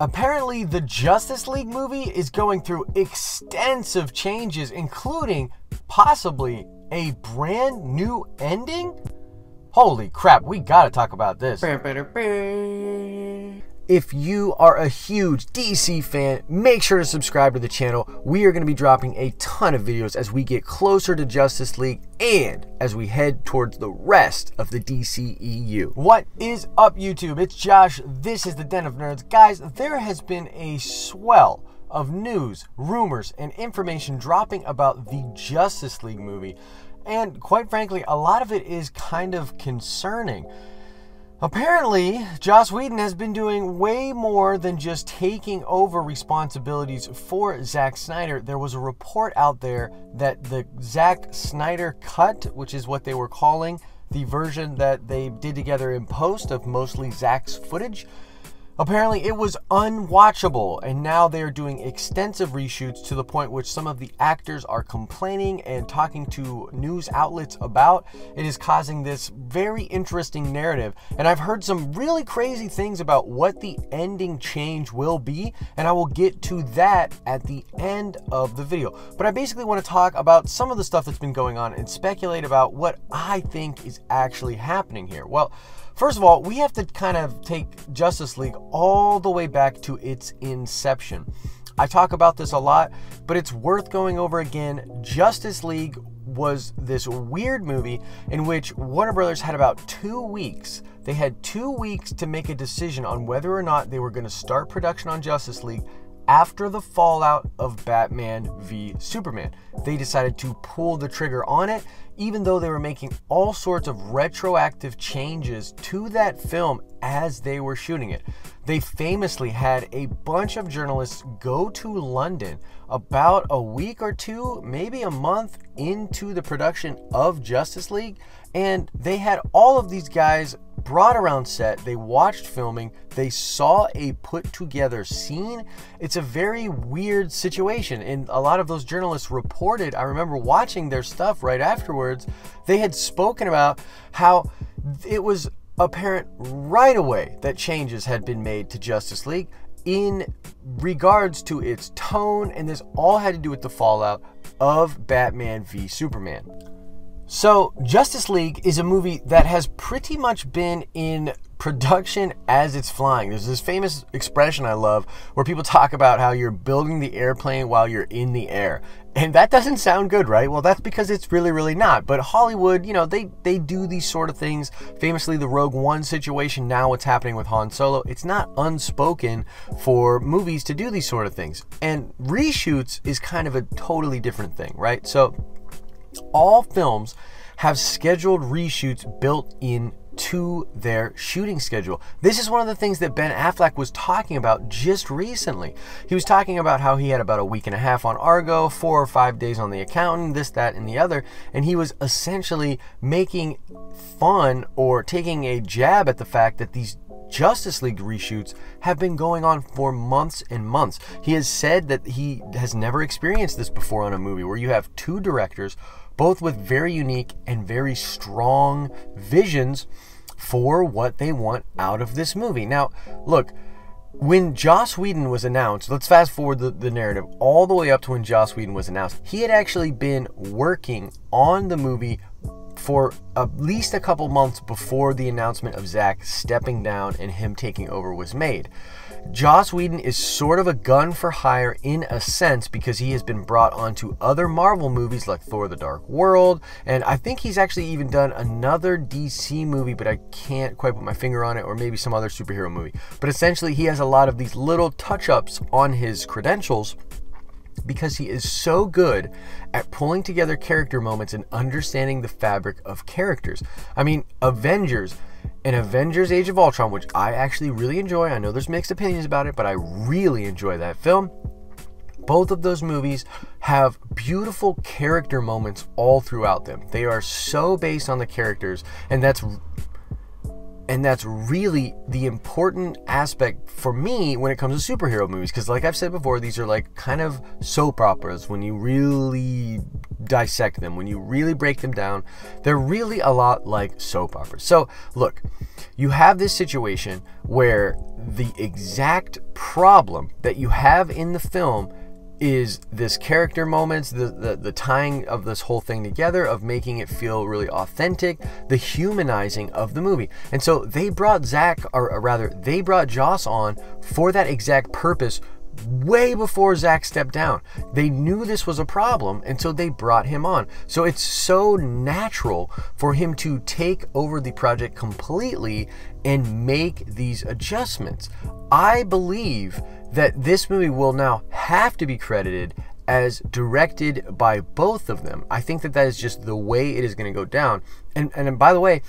Apparently, the Justice League movie is going through extensive changes, including possibly a brand new ending? Holy crap, we gotta talk about this. If you are a huge DC fan, make sure to subscribe to the channel. We are going to be dropping a ton of videos as we get closer to Justice League and as we head towards the rest of the DCEU. What is up, YouTube? It's Josh. This is the Den of Nerds. Guys, there has been a swell of news, rumors, and information dropping about the Justice League movie. And quite frankly, a lot of it is kind of concerning. Apparently, Joss Whedon has been doing way more than just taking over responsibilities for Zack Snyder. There was a report out there that the Zack Snyder cut, which is what they were calling the version that they did together in post of mostly Zack's footage, apparently it was unwatchable, and now they are doing extensive reshoots to the point which some of the actors are complaining and talking to news outlets about. It is causing this very interesting narrative, and I've heard some really crazy things about what the ending change will be, and I will get to that at the end of the video. But I basically want to talk about some of the stuff that's been going on and speculate about what I think is actually happening here. Well, first of all, we have to kind of take Justice League all the way back to its inception. I talk about this a lot, but it's worth going over again. Justice League was this weird movie in which Warner Brothers had about 2 weeks. They had 2 weeks to make a decision on whether or not they were going to start production on Justice League after the fallout of Batman v Superman. They decided to pull the trigger on it, even though they were making all sorts of retroactive changes to that film as they were shooting it. They famously had a bunch of journalists go to London about a week or two, maybe a month into the production of Justice League, and they had all of these guys brought around set. They watched filming, they saw a put together scene. It's a very weird situation, and a lot of those journalists reported, I remember watching their stuff right afterwards, they had spoken about how it was apparent right away that changes had been made to Justice League in regards to its tone, and this all had to do with the fallout of Batman v Superman. So, Justice League is a movie that has pretty much been in production as it's flying. There's this famous expression I love where people talk about how you're building the airplane while you're in the air. And that doesn't sound good, right? Well, that's because it's really, really not. But Hollywood, you know, they do these sort of things. Famously, the Rogue One situation, now what's happening with Han Solo, it's not unspoken for movies to do these sort of things. And reshoots is kind of a totally different thing, right? So all films have scheduled reshoots built into their shooting schedule. This is one of the things that Ben Affleck was talking about just recently. He was talking about how he had about a week and a half on Argo, 4 or 5 days on The Accountant, this, that, and the other, and he was essentially making fun or taking a jab at the fact that these Justice League reshoots have been going on for months and months. He has said that he has never experienced this before on a movie where you have two directors, both with very unique and very strong visions for what they want out of this movie. Now, look, when Joss Whedon was announced, let's fast forward the narrative all the way up to when Joss Whedon was announced. He had actually been working on the movie for at least a couple months before the announcement of Zack stepping down and him taking over was made. Joss Whedon is sort of a gun for hire in a sense because he has been brought onto other Marvel movies like Thor: The Dark World, and I think he's actually even done another DC movie, but I can't quite put my finger on it, or maybe some other superhero movie. But essentially, he has a lot of these little touch-ups on his credentials because he is so good at pulling together character moments and understanding the fabric of characters. I mean, Avengers and Avengers Age of Ultron, which I actually really enjoy. I know there's mixed opinions about it, but I really enjoy that film. Both of those movies have beautiful character moments all throughout them. They are so based on the characters, and And that's really the important aspect for me when it comes to superhero movies, because like I've said before, these are like kind of soap operas when you really dissect them, when you really break them down. They're really a lot like soap operas. So look, you have this situation where the exact problem that you have in the film is this character moments, the tying of this whole thing together, of making it feel really authentic, the humanizing of the movie. And so they brought they brought Joss on for that exact purpose way before Zack stepped down. They knew this was a problem, and so they brought him on. So it's so natural for him to take over the project completely and make these adjustments. I believe that this movie will now have to be credited as directed by both of them. I think that is just the way it is going to go down. And by the way,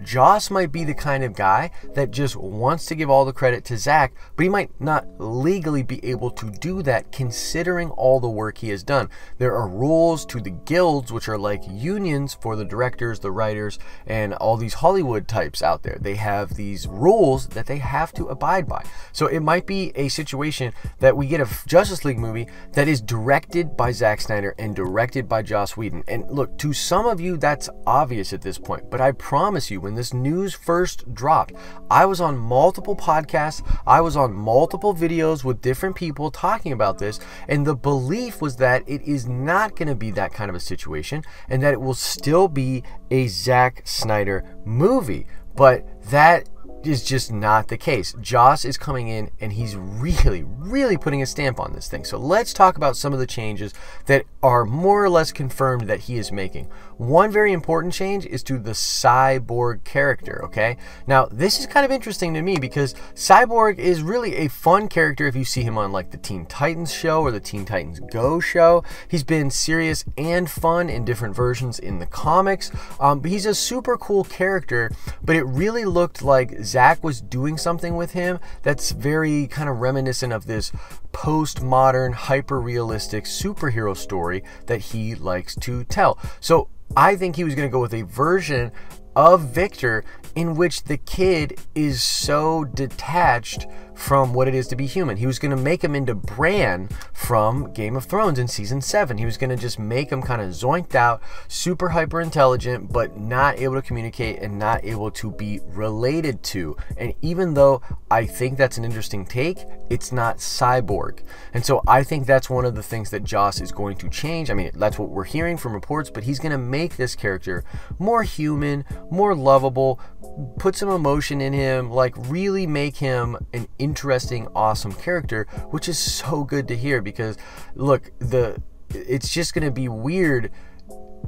Joss might be the kind of guy that just wants to give all the credit to Zack, but he might not legally be able to do that considering all the work he has done. There are rules to the guilds, which are like unions for the directors, the writers, and all these Hollywood types out there. They have these rules that they have to abide by. So it might be a situation that we get a Justice League movie that is directed by Zack Snyder and directed by Joss Whedon. And look, to some of you that's obvious at this point, but I promise you, when this news first dropped, I was on multiple podcasts, I was on multiple videos with different people talking about this, and the belief was that it is not going to be that kind of a situation, and that it will still be a Zack Snyder movie. But that is just not the case. Joss is coming in and he's really putting a stamp on this thing. So let's talk about some of the changes that are more or less confirmed that he is making. One very important change is to the Cyborg character, okay? Now, this is kind of interesting to me because Cyborg is really a fun character if you see him on like the Teen Titans show or the Teen Titans Go show. He's been serious and fun in different versions in the comics. But he's a super cool character, but it really looked like Zack was doing something with him that's very kind of reminiscent of this postmodern, hyper-realistic superhero story that he likes to tell. So I think he was going to go with a version of Victor in which the kid is so detached from what it is to be human. He was going to make him into Bran from Game of Thrones in season 7. He was going to just make him kind of zoinked out, super hyper intelligent, but not able to communicate and not able to be related to. And even though I think that's an interesting take, it's not Cyborg. And so I think that's one of the things that Joss is going to change. I mean, that's what we're hearing from reports, but he's going to make this character more human, more lovable, put some emotion in him, like really make him an interesting, awesome character, which is so good to hear because look, it's just going to be weird.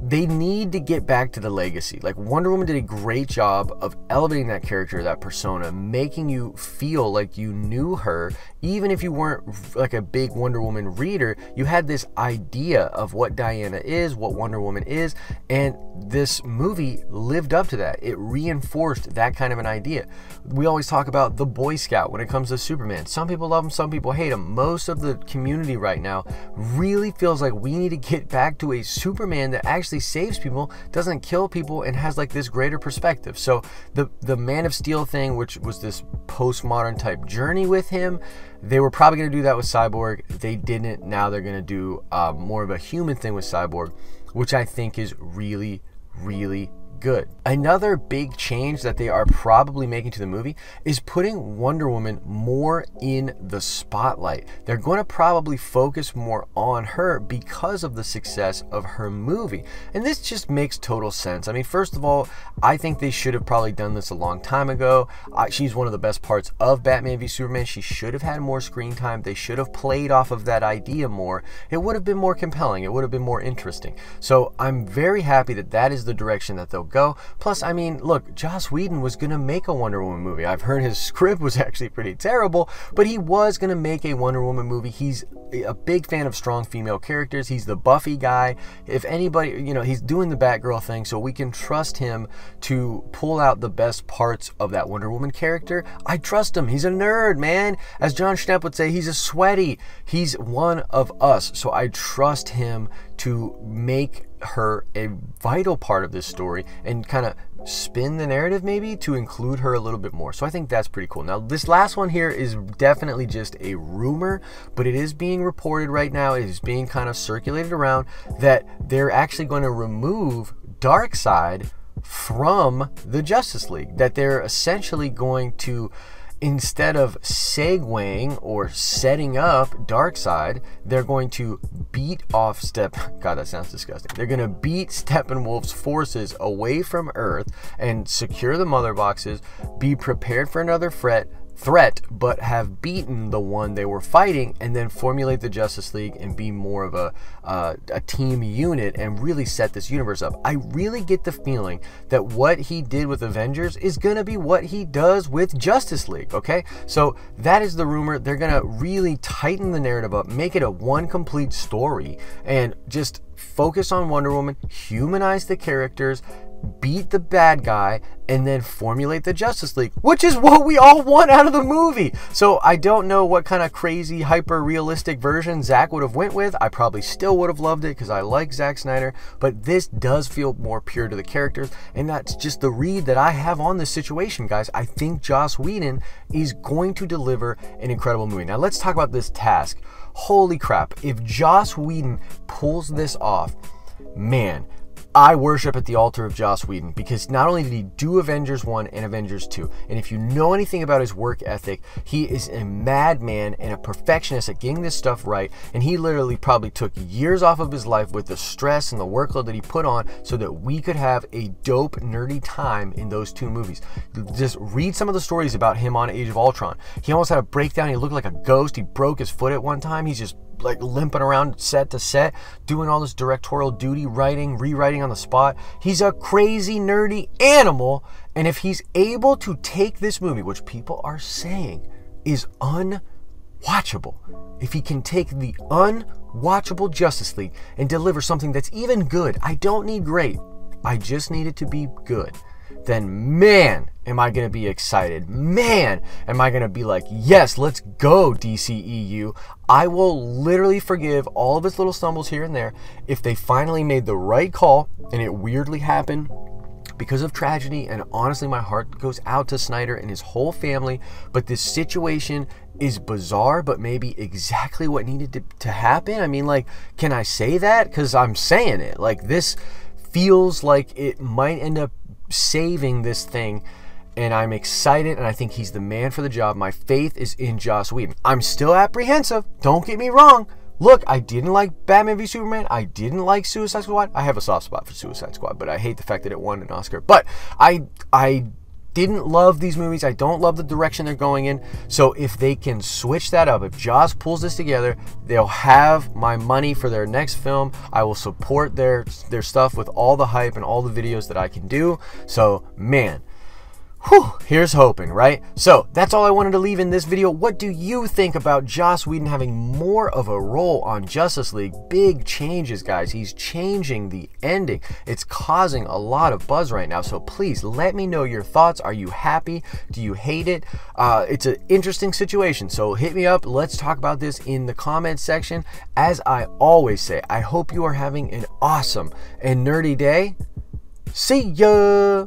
They need to get back to the legacy. Like Wonder Woman did a great job of elevating that character, that persona, making you feel like you knew her. Even if you weren't like a big Wonder Woman reader, you had this idea of what Diana is, what Wonder Woman is, and this movie lived up to that. It reinforced that kind of an idea. We always talk about the Boy Scout when it comes to Superman. Some people love him, some people hate him. Most of the community right now really feels like we need to get back to a Superman that actually saves people, doesn't kill people, and has like this greater perspective. So the Man of Steel thing, which was this postmodern type journey with him, they were probably going to do that with Cyborg. They didn't. Now they're going to do more of a human thing with Cyborg, which I think is really good. Another big change that they are probably making to the movie is putting Wonder Woman more in the spotlight. They're going to probably focus more on her because of the success of her movie. And this just makes total sense. I mean, first of all, I think they should have probably done this a long time ago. She's one of the best parts of Batman v Superman. She should have had more screen time. They should have played off of that idea more. It would have been more compelling. It would have been more interesting. So I'm very happy that that is the direction that they'll go. Plus, I mean, look, Joss Whedon was going to make a Wonder Woman movie. I've heard his script was actually pretty terrible, but he was going to make a Wonder Woman movie. He's a big fan of strong female characters. He's the Buffy guy. If anybody, you know, he's doing the Batgirl thing, so we can trust him to pull out the best parts of that Wonder Woman character. I trust him. He's a nerd, man. As John Schnepp would say, he's a sweaty. He's one of us, so I trust him to make her a vital part of this story and kind of spin the narrative maybe to include her a little bit more. So I think that's pretty cool. Now this last one here is definitely just a rumor, but it is being reported right now, it is being kind of circulated around that they're actually going to remove Darkseid from the Justice League, that they're essentially going to, instead of segueing or setting up Darkseid, they're going to beat off God, that sounds disgusting. They're going to beat Steppenwolf's forces away from Earth and secure the mother boxes, be prepared for another threat, but have beaten the one they were fighting, and then formulate the Justice League and be more of a team unit and really set this universe up. I really get the feeling that what he did with Avengers is going to be what he does with Justice League, okay? So that is the rumor. They're going to really tighten the narrative up, make it a one complete story, and just focus on Wonder Woman, humanize the characters, beat the bad guy, and then formulate the Justice League, which is what we all want out of the movie. So I don't know what kind of crazy hyper realistic version Zack would have went with. I probably still would have loved it because I like Zack Snyder, but this does feel more pure to the characters, and that's just the read that I have on this situation, guys. I think Joss Whedon is going to deliver an incredible movie. Now let's talk about this task. Holy crap, if Joss Whedon pulls this off, man, I worship at the altar of Joss Whedon, because not only did he do Avengers 1 and Avengers 2, and if you know anything about his work ethic, he is a madman and a perfectionist at getting this stuff right, and he literally probably took years off of his life with the stress and the workload that he put on so that we could have a dope, nerdy time in those two movies. Just read some of the stories about him on Age of Ultron. He almost had a breakdown. He looked like a ghost. He broke his foot at one time. He's just like limping around set to set, doing all this directorial duty, writing, rewriting on the spot. He's a crazy, nerdy animal, and if he's able to take this movie, which people are saying is unwatchable, if he can take the unwatchable Justice League and deliver something that's even good, I don't need great, I just need it to be good, then man, am I going to be excited. Man, am I going to be like, yes, let's go DCEU. I will literally forgive all of his little stumbles here and there if they finally made the right call and it weirdly happened because of tragedy. And honestly, my heart goes out to Snyder and his whole family. But this situation is bizarre, but maybe exactly what needed to happen. I mean, like, can I say that? Because I'm saying it. Like, this feels like it might end up saving this thing, and I'm excited, and I think he's the man for the job. My faith is in Joss Whedon. I'm still apprehensive, don't get me wrong. Look, I didn't like Batman v Superman. I didn't like Suicide Squad. I have a soft spot for Suicide Squad, but I hate the fact that it won an Oscar. But I didn't love these movies. I don't love the direction they're going in. So if they can switch that up, if Joss pulls this together, they'll have my money for their next film. I will support their stuff with all the hype and all the videos that I can do. So, man, whew, here's hoping, right? So that's all I wanted to leave in this video. What do you think about Joss Whedon having more of a role on Justice League? Big changes, guys. He's changing the ending. It's causing a lot of buzz right now. So please let me know your thoughts. Are you happy? Do you hate it? It's an interesting situation. So hit me up. Let's talk about this in the comments section. As I always say, I hope you are having an awesome and nerdy day. See ya!